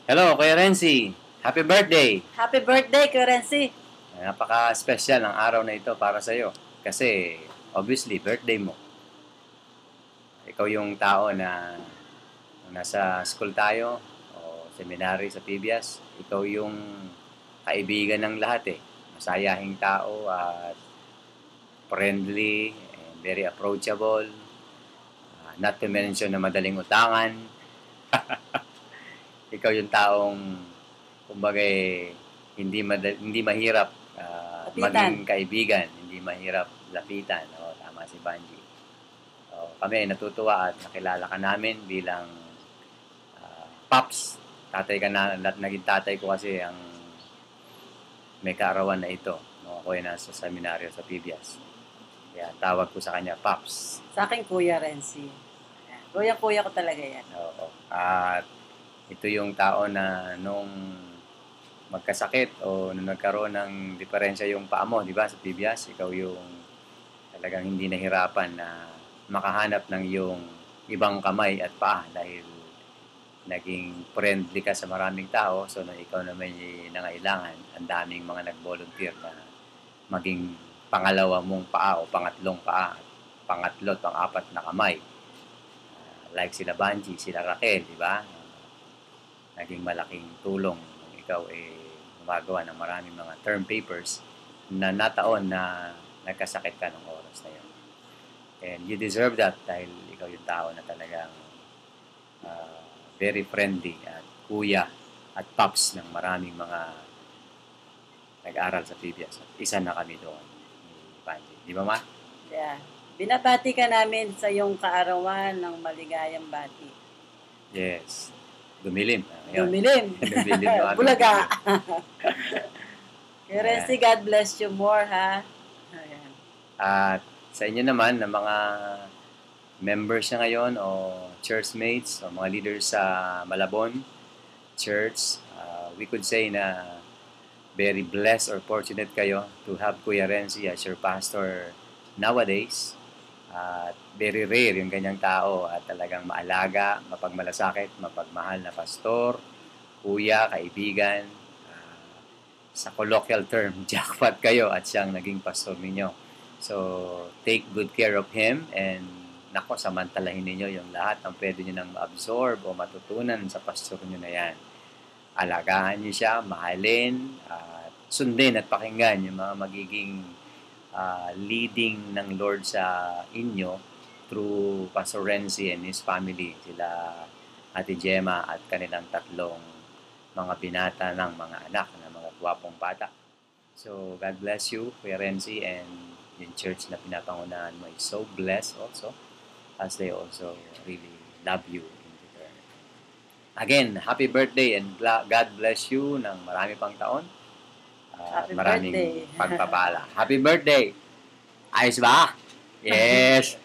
Hello, Kuya Renzi. Happy birthday! Happy birthday, Currency! Napaka-special ng araw na ito para sa iyo. Kasi, obviously, birthday mo. Ikaw yung tao na nasa school tayo o seminary sa PBS. Ikaw yung kaibigan ng lahat eh. Masayahing tao at friendly and very approachable. Not to mention na madaling utangan. Ikaw yung taong kumbaga hindi mahirap maging kaibigan, hindi mahirap lapitan. Tama si Banji. Kami ay natutuwa at nakilala ka namin bilang Pops. Tatay ka na, naging tatay ko kasi ang may kaarawan na ito. Ako ay nasa seminaryo sa PBS. Kaya tawag ko sa kanya Pops. Sa akin, Kuya Renzi. Kuya-kuya ko talaga yan. Oo. At ito yung tao na nung magkasakit o nung nagkaroon ng diferensya yung paa mo, di ba, sa PBS, ikaw yung talagang hindi nahirapan na makahanap ng yung ibang kamay at paa dahil naging friendly ka sa maraming tao. So, nung ikaw na may nangailangan, ang daming mga nag-volunteer na maging pangalawa mong paa o pangatlong paa, pangatlo at pang-apat na kamay. Like sila Banji, sila Raquel, di ba? Naging malaking tulong ikaw gumagawa ng maraming mga term papers na nataon na nagkasakit ka ng oras na yun. And you deserve that dahil ikaw yung tao na talagang very friendly at kuya at pops ng maraming mga nag-aral sa PBS. At isa na kami doon ni Banji. Di ba, Ma? Yeah. Binabati ka namin sa iyong kaarawan ng maligayang bati. Yes. Dumilim. Dumilim. Dumilim yung aming Bulaga. Currency, God bless you more, ha? Ayan. At sa inyo naman, na mga members na ngayon o churchmates o mga leaders sa Malabon Church, we could say na very blessed or fortunate kayo to have Kuya Renzi as your pastor nowadays. At very rare yung ganyang tao at talagang maalaga, mapagmalasakit, mapagmahal na pastor, kuya, kaibigan. Sa colloquial term, jackpot kayo at siyang naging pastor ninyo. So, take good care of him and nako, samantalahin ninyo yung lahat ng pwede nyo nang ma-absorb o matutunan sa pastor nyo na yan. Alagaan nyo siya, mahalin, sundin at pakinggan yung mga magiging leading ng Lord sa inyo through Pastor Renzi and his family, sila Ate Gemma at kanilang tatlong mga binata ng mga anak, ng mga gwapong bata. So, God bless you, Kuya Renzi, and yung church na pinapangunahan mo is so blessed also as they also really love you in return. Again, happy birthday and God bless you ng marami pang taon. Maraming pagpapala. Happy birthday! Ayos ba? Yes!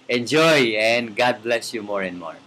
Enjoy and God bless you more and more.